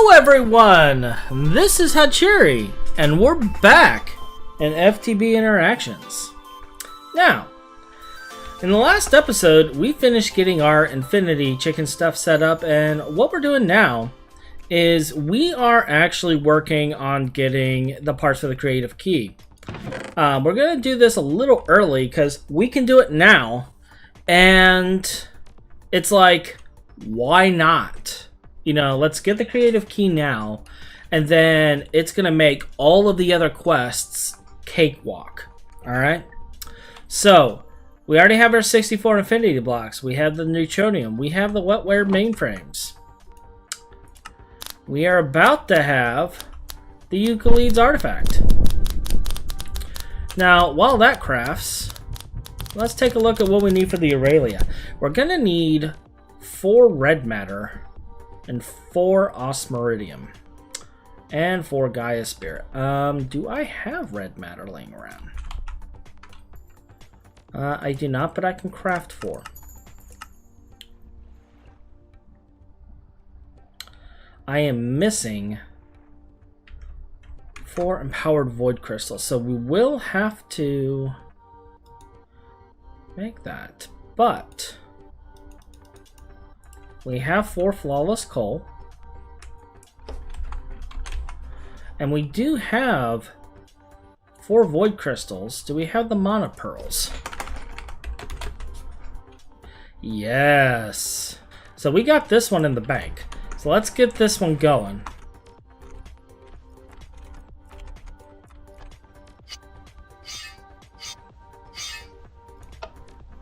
Hello everyone, this is Hachiri, and we're back in FTB Interactions. Now, in the last episode, we finished getting our Infinity Chicken stuff set up, and what we're doing now is we are actually working on getting the parts for the creative key. We're going to do this a little early because we can do it now, and it's like, why not? You know, let's get the creative key now, and then it's going to make all of the other quests cakewalk. Alright? So, we already have our 64 Infinity blocks. We have the Neutronium. We have the wetware mainframes. We are about to have the Euclid's artifact. Now, while that crafts, let's take a look at what we need for the Aurelia. We're going to need 4 red matter and 4 osmiridium and 4 Gaia spirit. Do I have red matter laying around? I do not, but I can craft 4. I am missing 4 empowered void crystals, so we will have to make that, but we have 4 flawless coal, and we do have 4 void crystals. Do we have the mana pearls? Yes. So we got this one in the bank. So let's get this one going.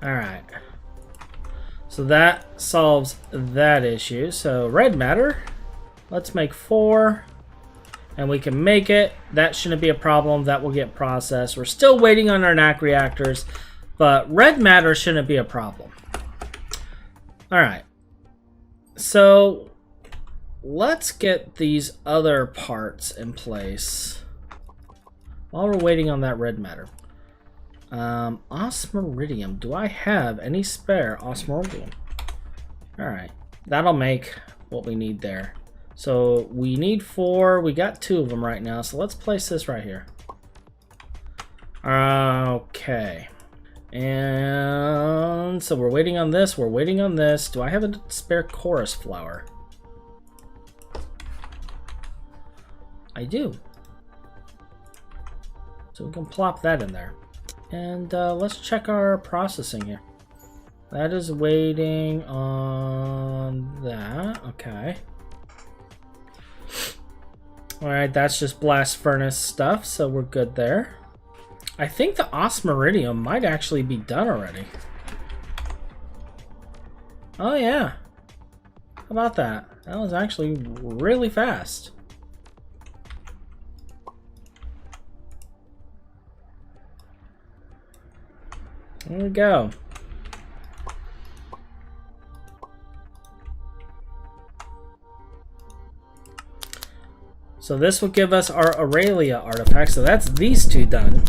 Alright. So that solves that issue. So red matter, let's make 4, and we can make it. That shouldn't be a problem. That will get processed. We're still waiting on our NAC reactors, but red matter shouldn't be a problem. Alright, so let's get these other parts in place while we're waiting on that red matter. Osmiridium. Do I have any spare osmiridium? Alright, that'll make what we need there. So we need 4. We got 2 of them right now, so let's place this right here. Okay. And so we're waiting on this. We're waiting on this. Do I have a spare chorus flower? I do. So we can plop that in there. And let's check our processing here. That is waiting on that. Okay. Alright, that's just blast furnace stuff, so we're good there. I think the osmiridium might actually be done already. Oh yeah. How about that? That was actually really fast. There we go. So this will give us our Aurelia artifact. So that's these 2 done.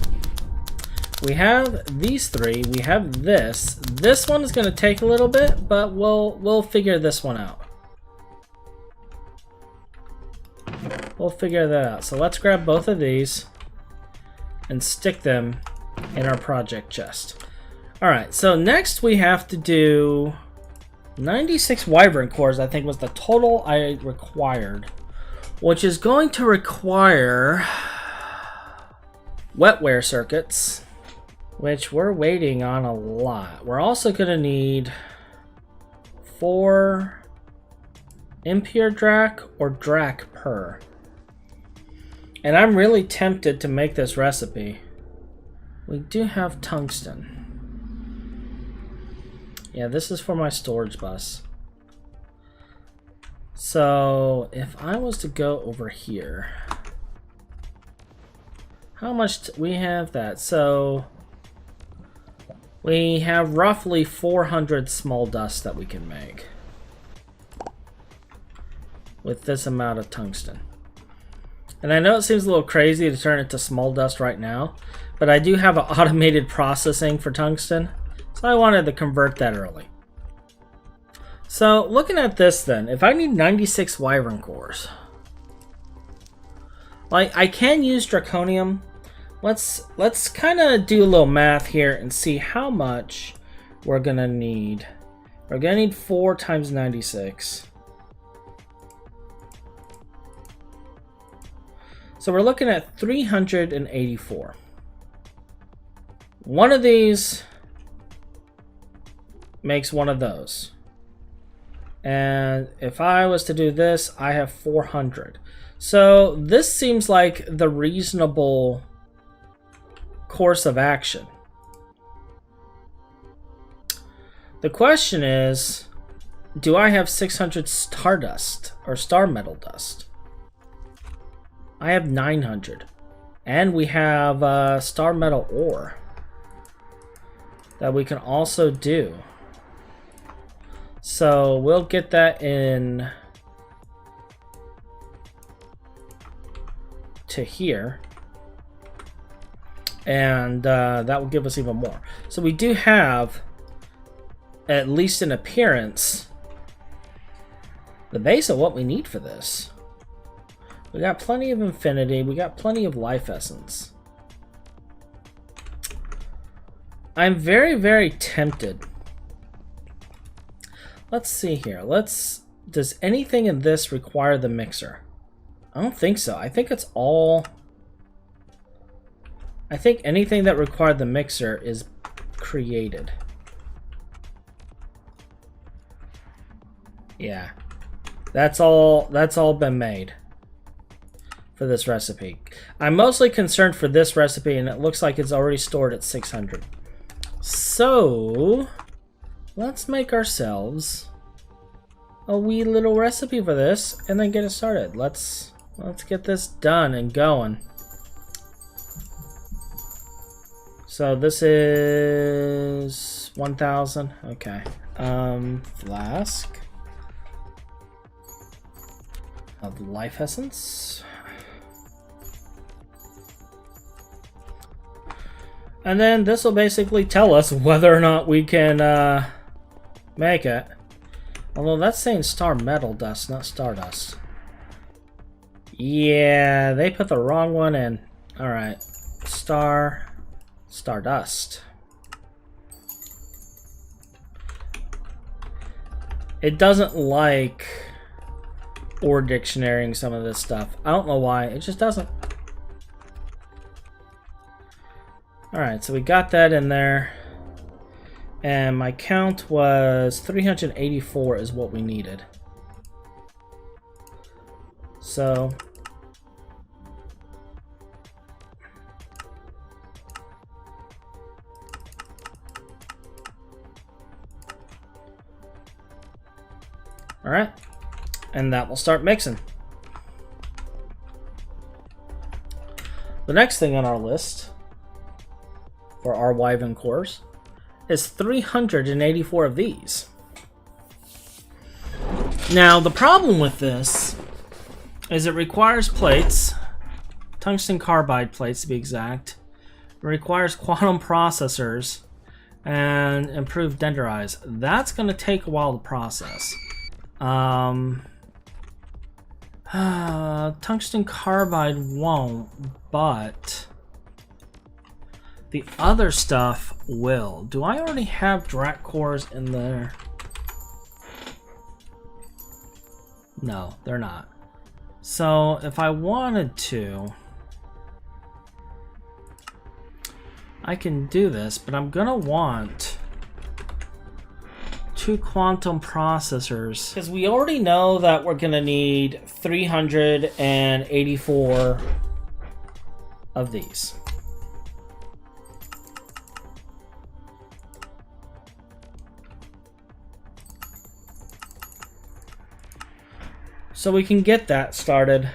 We have these 3. We have this. This one is going to take a little bit, but we'll figure this one out. We'll figure that out. So let's grab both of these and stick them in our project chest. Alright, so next we have to do 96 wyvern cores, I think was the total I required, which is going to require wetware circuits, which we're waiting on a lot. We're also going to need 4 impure drac or drac per. And I'm really tempted to make this recipe. We do have tungsten. Yeah, this is for my storage bus. So if I was to go over here, how much we have that? So we have roughly 400 small dust that we can make with this amount of tungsten. And I know it seems a little crazy to turn it to small dust right now, but I do have an automated processing for tungsten, so I wanted to convert that early. So looking at this then, if I need 96 wyvern cores, Like, I can use draconium. Let's kind of do a little math here and see how much we're gonna need. We're gonna need 4 times 96. So we're looking at 384. One of these makes one of those. And if I was to do this, I have 400. So this seems like the reasonable course of action. The question is, do I have 600 stardust or star metal dust? I have 900. And we have star metal ore that we can also do. So we'll get that in to here. And that will give us even more. So we do have, at least in appearance, the base of what we need for this. We got plenty of infinity. We got plenty of life essence. I'm very, very tempted. Let's see here. Does anything in this require the mixer? I don't think so. I think it's all... I think anything that required the mixer is created. Yeah. That's all been made for this recipe. I'm mostly concerned for this recipe, and it looks like it's already stored at 600. So let's make ourselves a wee little recipe for this and then get it started. Let's get this done and going. So this is 1000. Okay. Flask of life essence. And then this will basically tell us whether or not we can make it. Although that's saying star metal dust, not stardust. Yeah, they put the wrong one in. Alright. Stardust. It doesn't like ore dictionarying some of this stuff. I don't know why. It just doesn't. Alright, so we got that in there. And my count was 384 is what we needed. So alright. And that will start mixing. The next thing on our list for our Wyvern cores is 384 of these. Now, the problem with this is it requires plates, tungsten carbide plates to be exact. It requires quantum processors and improved dendrites. That's going to take a while to process. Tungsten carbide won't, but the other stuff will. Do I already have Drac cores in there? No, they're not. So if I wanted to, I can do this, but I'm gonna want 2 quantum processors because we already know that we're gonna need 384 of these. So we can get that started.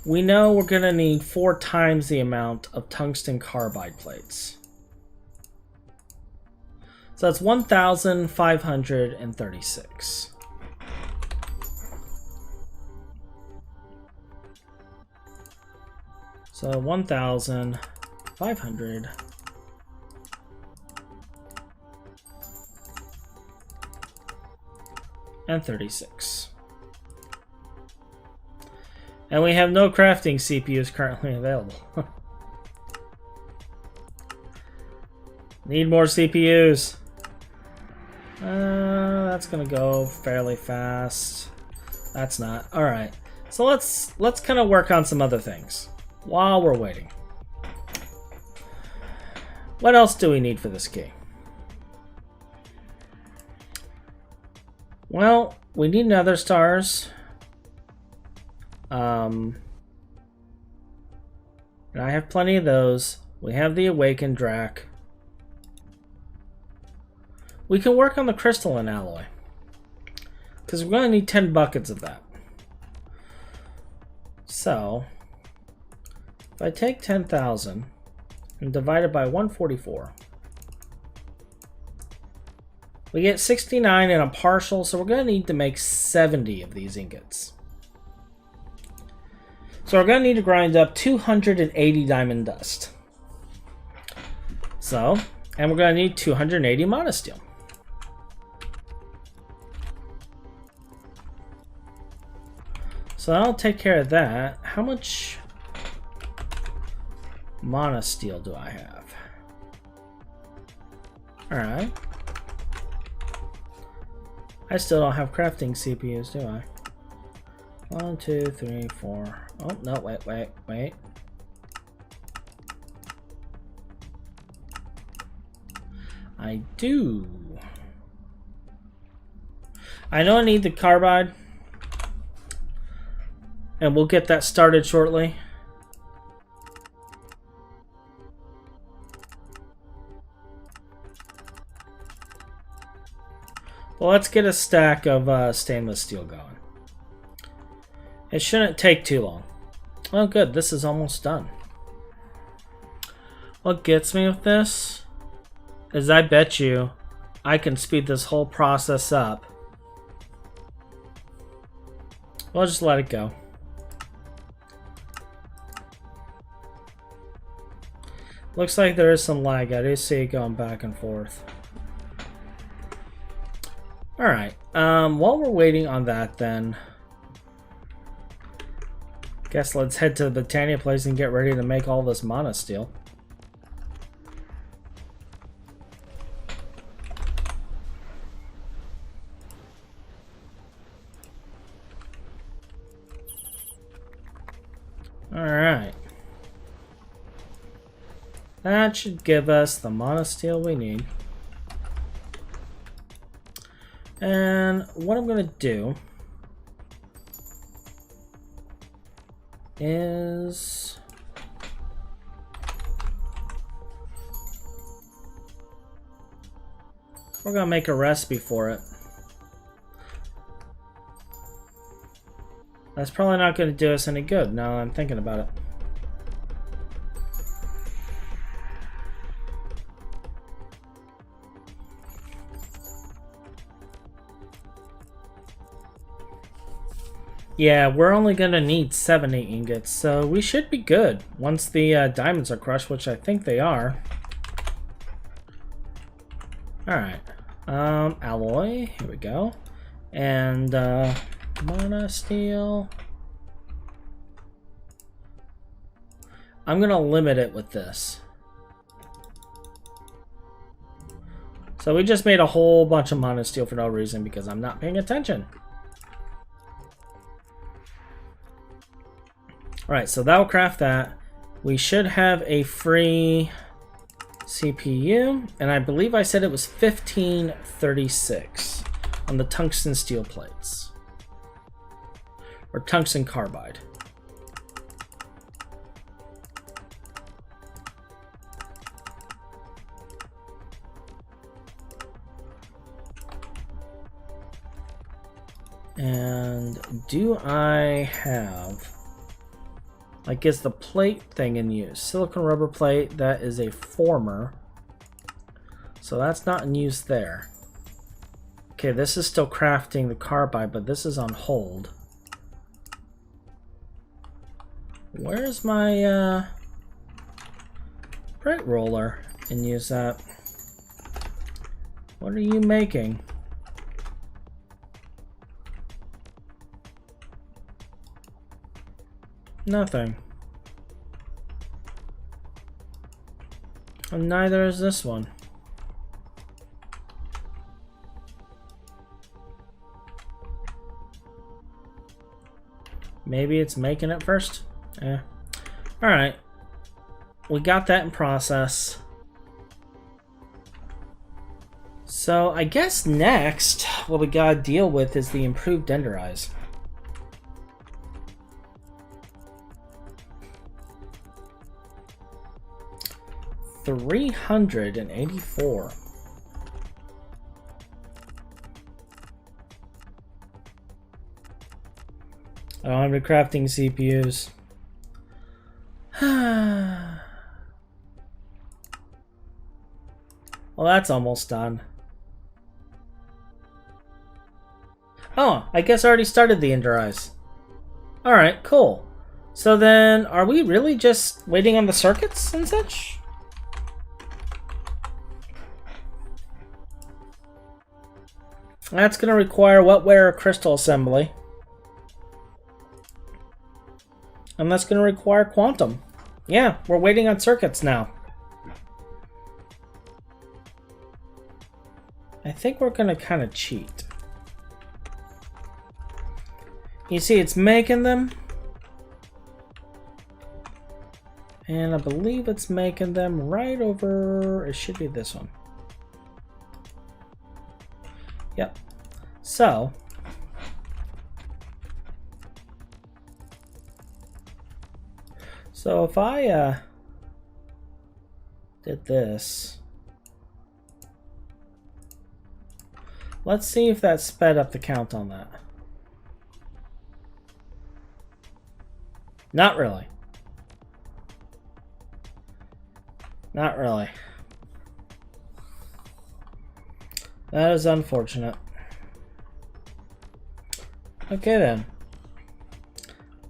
We know we're gonna need 4 times the amount of tungsten carbide plates. So that's 1,536. So 1,536. And we have no crafting CPUs currently available. Need more CPUs. That's gonna go fairly fast. That's not. Alright. So let's kind of work on some other things while we're waiting. What else do we need for this key? Well, we need nether stars. And I have plenty of those. We have the awakened drac. We can work on the crystalline alloy, because we're going to need 10 buckets of that. So, if I take 10,000 and divide it by 144, we get 69 and a partial, so we're going to need to make 70 of these ingots. So we're going to need to grind up 280 diamond dust. So, and we're going to need 280 monosteel. So I'll take care of that. How much monosteel do I have? Alright. I still don't have crafting CPUs, do I? 1, 2, 3, 4. Oh, no, wait. I do. I know I need the carbide. And we'll get that started shortly. Well, let's get a stack of stainless steel going. It shouldn't take too long. Oh good, this is almost done. What gets me with this is I bet you I can speed this whole process up. We'll just let it go. Looks like there is some lag. I do see it going back and forth. Alright, while we're waiting on that then, guess let's head to the Britannia place and get ready to make all this monosteel. Alright. That should give us the monosteel we need. And what I'm going to do is we're going to make a recipe for it. That's probably not going to do us any good now I'm thinking about it. Yeah, we're only going to need 70 ingots, so we should be good once the diamonds are crushed, which I think they are. Alright. Alloy, here we go. And monosteel. I'm going to limit it with this. So we just made a whole bunch of monosteel for no reason because I'm not paying attention. Alright, so that'll craft that. We should have a free CPU, and I believe I said it was 1536 on the tungsten steel plates. Or tungsten carbide. And do I have... like, is the plate thing in use? Silicon rubber plate, that is a former. So that's not in use there. Okay, this is still crafting the carbide, but this is on hold. Where's my bright roller in use at? What are you making? Nothing. And neither is this one. Maybe it's making it first? Yeah. Alright. We got that in process. So I guess next, what we gotta deal with is the improved denderize. $384. I don't have any crafting CPUs. Well, that's almost done. Oh, I guess I already started the denderize. Alright, cool. So then, are we really just waiting on the circuits and such? That's going to require wetware crystal assembly. And that's going to require quantum. Yeah, we're waiting on circuits now. I think we're going to kind of cheat. You see, it's making them. And I believe it's making them right over... It should be this one. Yep. So... So if I did this, let's see if that sped up the count on that. Not really. Not really. That is unfortunate. Okay then.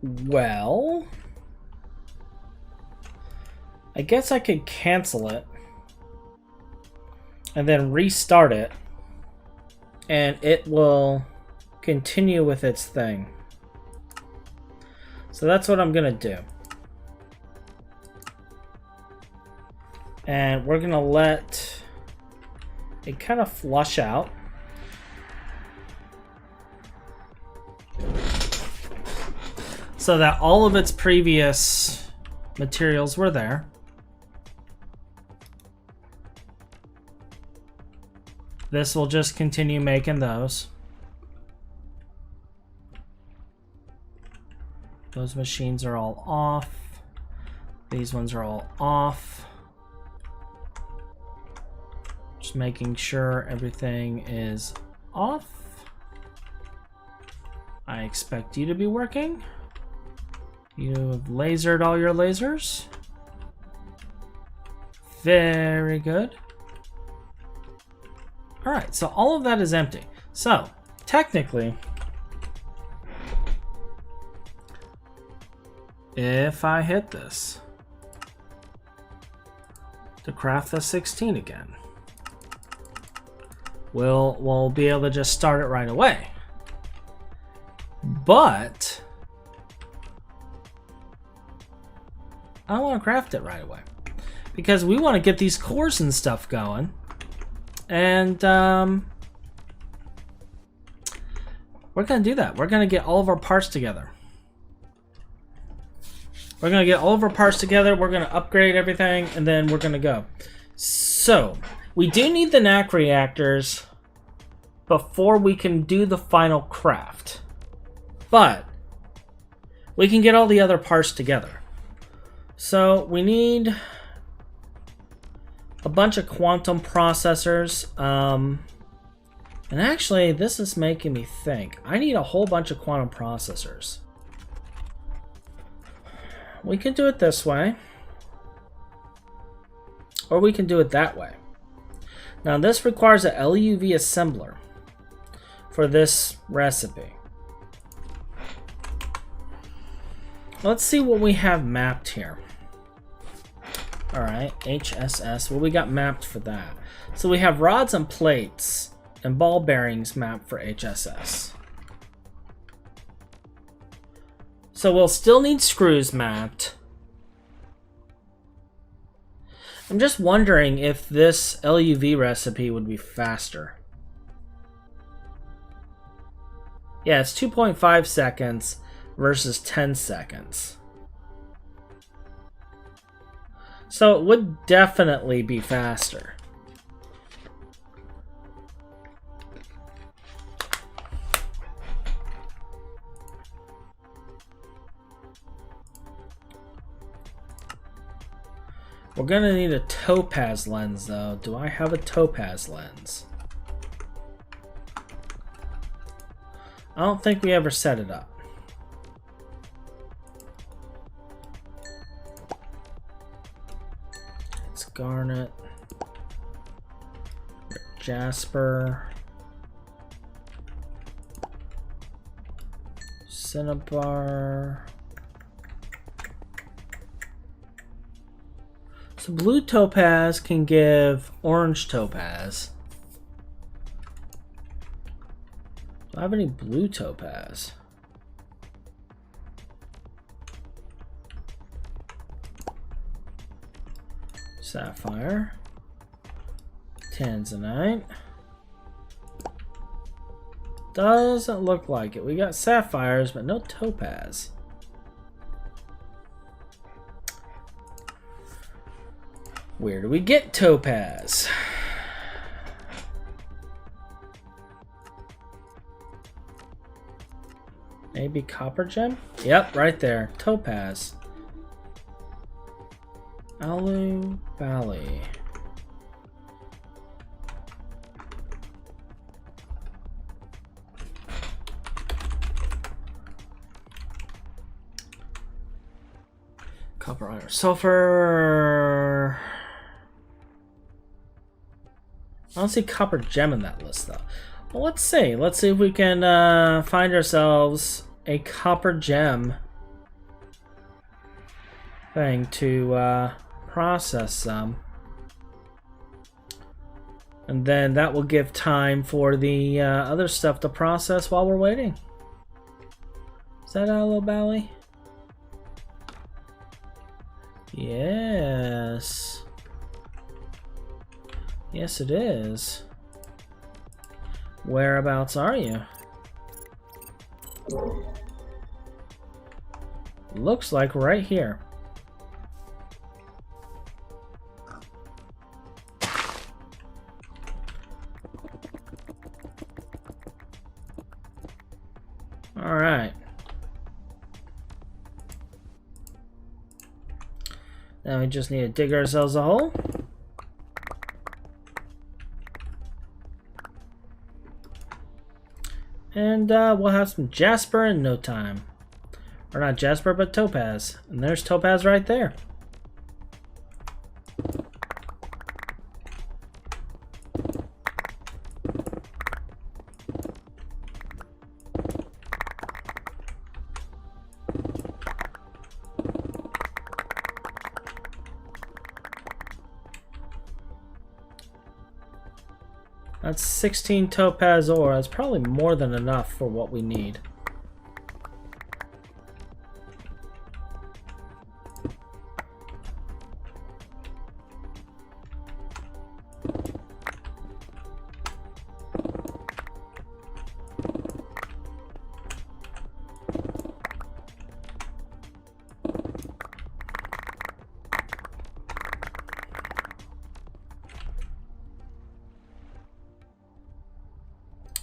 Well... I guess I could cancel it and then restart it and it will continue with its thing. So that's what I'm gonna do. And we're gonna let it kind of flush out. So that all of its previous materials were there. This will just continue making those. Those machines are all off. These ones are all off. Just making sure everything is off. I expect you to be working. You've lasered all your lasers. Very good. Alright, so all of that is empty. So, technically, if I hit this to craft the 16 again, we'll be able to just start it right away. But I don't want to craft it right away because we want to get these cores and stuff going. And we're going to do that. We're going to get all of our parts together. We're going to get all of our parts together. We're going to upgrade everything, and then we're going to go. So, we do need the NAC reactors before we can do the final craft. But we can get all the other parts together. So, we need a bunch of quantum processors. And actually, this is making me think. I need a whole bunch of quantum processors. We can do it this way. Or we can do it that way. Now, this requires a LUV assembler for this recipe. Let's see what we have mapped here. Alright, HSS. What we got mapped for that? So we have rods and plates and ball bearings mapped for HSS. So we'll still need screws mapped. I'm just wondering if this LUV recipe would be faster. Yeah, it's 2.5 seconds versus 10 seconds. So it would definitely be faster. We're gonna need a topaz lens though. Do I have a topaz lens? I don't think we ever set it up. It's garnet, jasper, cinnabar. So blue topaz can give orange topaz. Do I have any blue topaz? Sapphire. Tanzanite. Doesn't look like it. We got sapphires, but no topaz. Where do we get topaz? Maybe copper gem? Yep, right there. Topaz. Alu Valley. Copper, iron, sulfur. I don't see copper gem in that list though. Well, let's see. Let's see if we can find ourselves a copper gem thing to process some. And then that will give time for the other stuff to process while we're waiting. Is that Aloe Valley? Yes. Yes, it is. Whereabouts are you? Looks like right here. All right. Now we just need to dig ourselves a hole. And we'll have some jasper in no time. Or not jasper, but topaz. And there's topaz right there. That's 16 topaz ore. That's probably more than enough for what we need.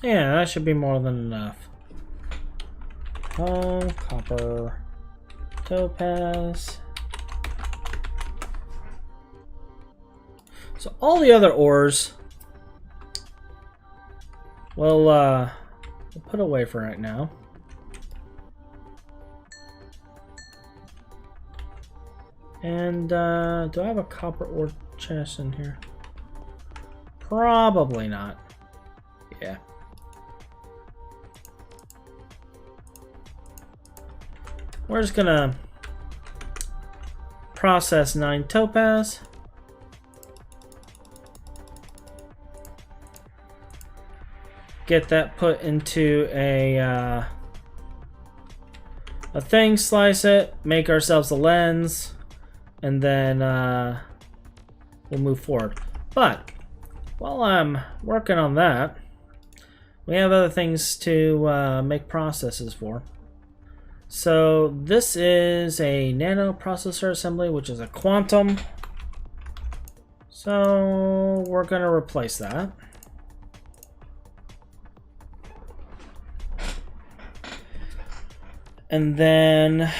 Yeah, that should be more than enough. Copper, topaz. So all the other ores we'll put away for right now. And do I have a copper ore chest in here? Probably not. Yeah. We're just gonna process 9 topaz. Get that put into a a thing, slice it, make ourselves a lens, and then we'll move forward. But while I'm working on that, we have other things to make processes for. So this is a nano processor assembly, which is a quantum. So we're going to replace that. And then,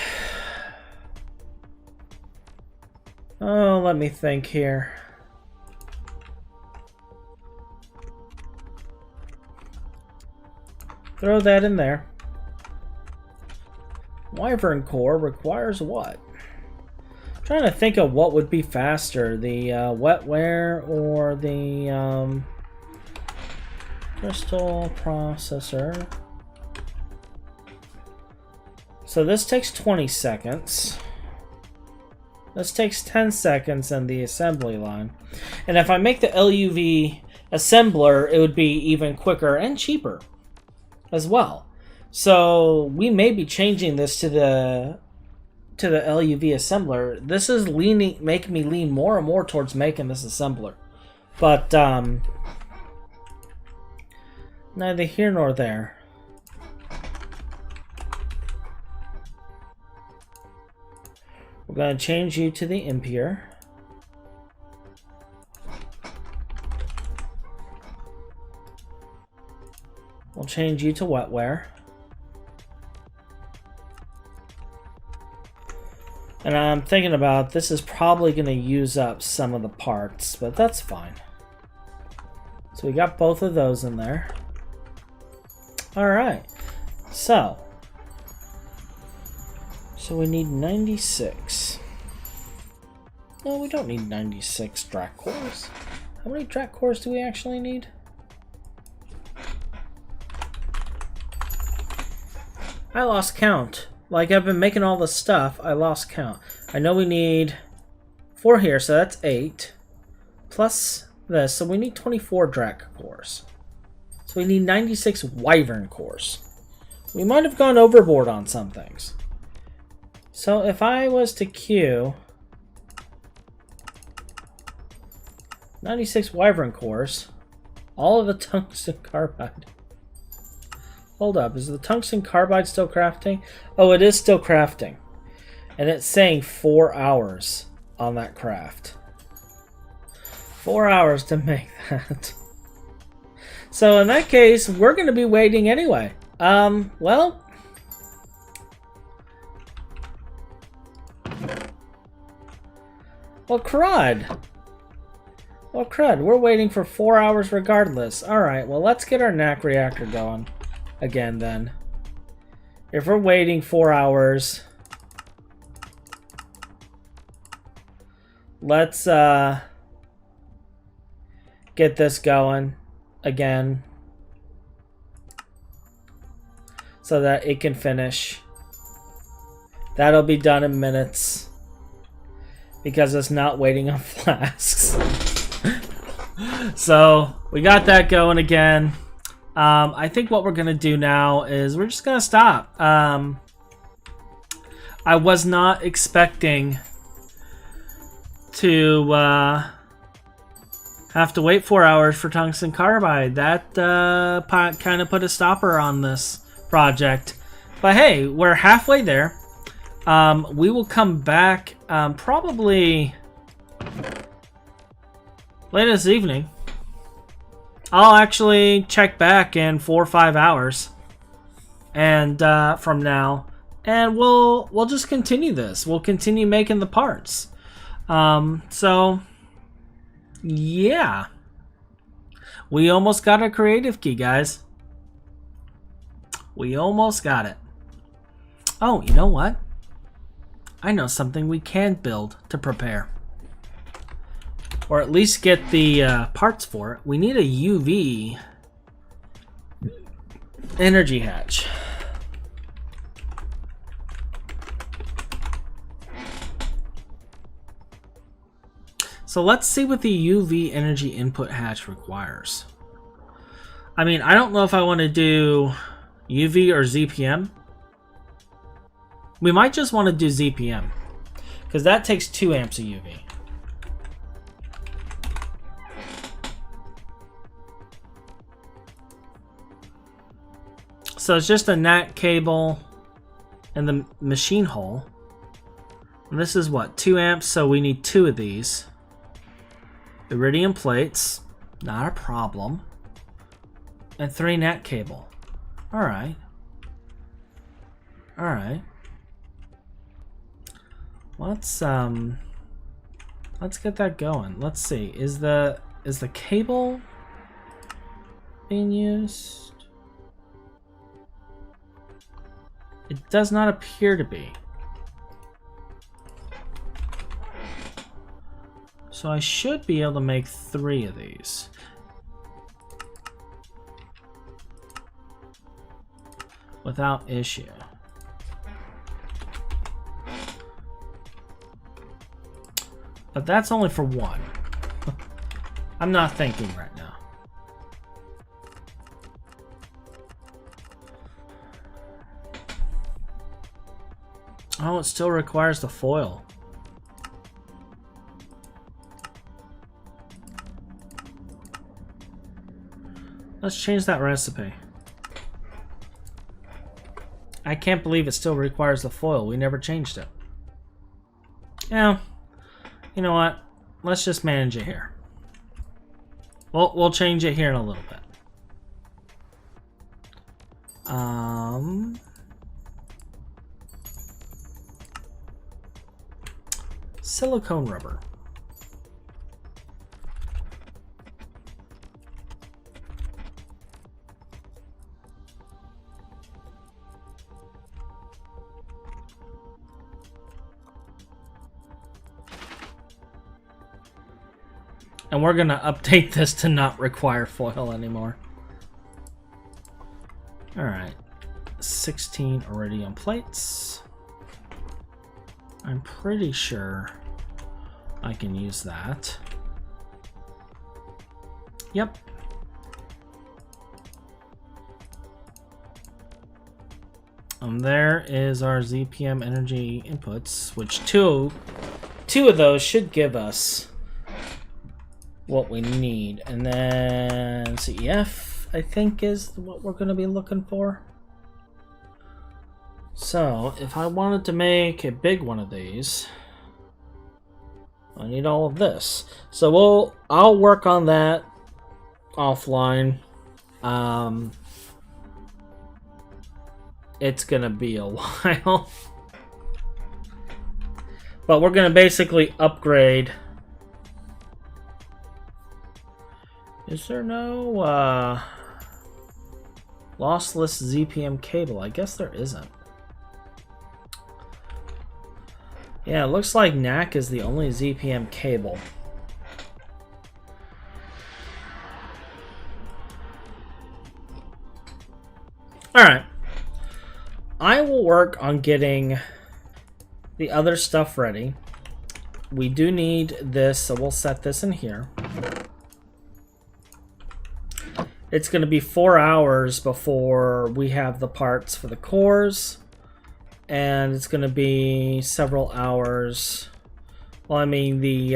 oh, let me think here. Throw that in there. Wyvern core requires what? I'm trying to think of what would be faster, the wetware or the crystal processor. So this takes 20 seconds. This takes 10 seconds in the assembly line. And if I make the LUV assembler, it would be even quicker and cheaper as well. So we may be changing this to the LUV assembler. This is making me lean more and more towards making this assembler. But neither here nor there. We're going to change you to the impure. We'll change you to wetware. And I'm thinking about this is probably going to use up some of the parts, but that's fine. So we got both of those in there. Alright, so we need 96. No, we don't need 96 track cores. How many track cores do we actually need? I lost count. Like, I've been making all this stuff, I lost count. I know we need 4 here, so that's 8. Plus this, so we need 24 track cores. So we need 96 wyvern cores. We might have gone overboard on some things. So if I was to queue 96 wyvern cores, all of the tungsten carbide. Hold up, is the tungsten carbide still crafting? Oh, it is still crafting. And it's saying 4 hours on that craft. 4 hours to make that. So in that case, we're going to be waiting anyway. Well, crud. Well, crud, we're waiting for 4 hours regardless. Alright, well, let's get our NAC reactor going again then. If we're waiting 4 hours, let's get this going again so that it can finish. That'll be done in minutes because it's not waiting on flasks. So we got that going again. I think what we're gonna do now is we're just gonna stop. I was not expecting to have to wait 4 hours for tungsten carbide. That kind of put a stopper on this project. But hey, we're halfway there. We will come back probably later this evening. I'll actually check back in 4 or 5 hours and from now, and we'll just continue this. We'll continue making the parts. So yeah, we almost got a creative key, guys. We almost got it. Oh, you know what? I know something we can build to prepare. Or at least get the parts for it. We need a UV energy hatch. So let's see what the UV energy input hatch requires. I mean, I don't know if I want to do UV or ZPM. We might just want to do ZPM, because that takes 2 amps of UV. So it's just a NAT cable and the machine hole. And this is what, 2 amps, so we need 2 of these. Iridium plates, not a problem. And 3 NAT cable. Alright. Alright. Let's get that going. Let's see. Is the cable being used? It does not appear to be. So I should be able to make 3 of these. Without issue. But that's only for 1. I'm not thinking right now. Oh, it still requires the foil. Let's change that recipe. I can't believe it still requires the foil. We never changed it. Yeah. You know what? Let's just manage it here. We'll change it here in a little bit. Silicone rubber. And we're gonna update this to not require foil anymore. Alright. 16 iridium plates. I'm pretty sure I can use that. Yep. There is our ZPM energy inputs, which two of those should give us what we need. And then CEF, I think, is what we're going to be looking for. So if I wanted to make a big one of these, I need all of this. So I'll work on that offline. It's gonna be a while, but we're gonna basically upgrade. Is there no lossless ZPM cable? I guess there isn't. Yeah, it looks like NAC is the only ZPM cable. Alright. I will work on getting the other stuff ready. We do need this, so we'll set this in here. It's going to be 4 hours before we have the parts for the cores. And it's going to be several hours. Well, I mean, the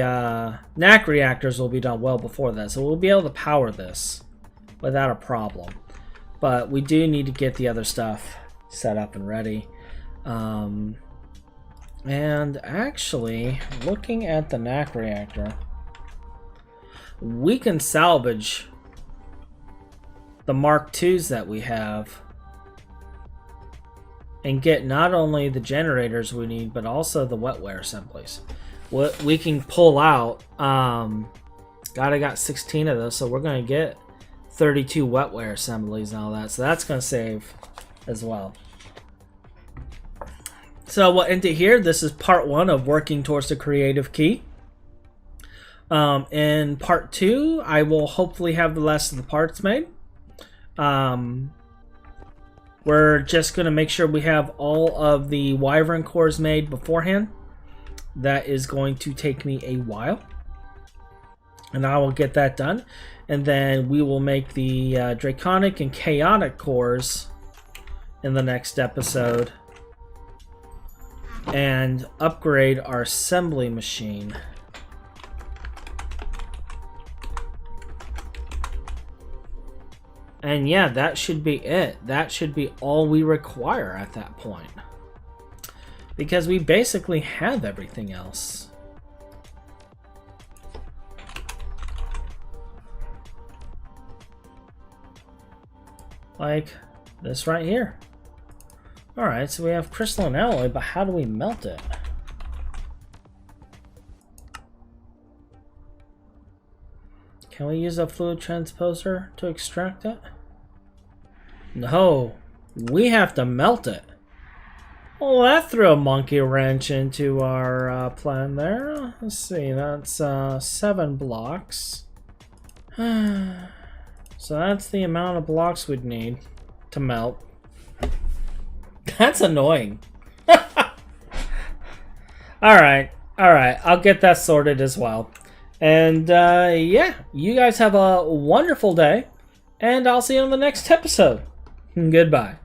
NAC reactors will be done well before that. So we'll be able to power this without a problem. But we do need to get the other stuff set up and ready. And actually, looking at the NAC reactor, we can salvage the Mark IIs that we have and get not only the generators we need, but also the wetware assemblies. What we can pull out, I got 16 of those, so we're going to get 32 wetware assemblies and all that, so that's going to save as well. So we'll end it here. This is part 1 of working towards the creative key. In part 2, I will hopefully have the rest of the parts made. We're just going to make sure we have all of the Wyvern cores made beforehand. That is going to take me a while. And I will get that done. And then we will make the Draconic and Chaotic cores in the next episode. and upgrade our assembly machine. And yeah, that should be it. That should be all we require at that point. Because we basically have everything else. Like this right here. Alright, so we have crystalline alloy, but how do we melt it? Can we use a fluid transposer to extract it? No, we have to melt it. Well, that threw a monkey wrench into our plan there. Let's see, that's 7 blocks. So that's the amount of blocks we'd need to melt. That's annoying. Alright, I'll get that sorted as well. And yeah, you guys have a wonderful day, and I'll see you on the next episode. Goodbye.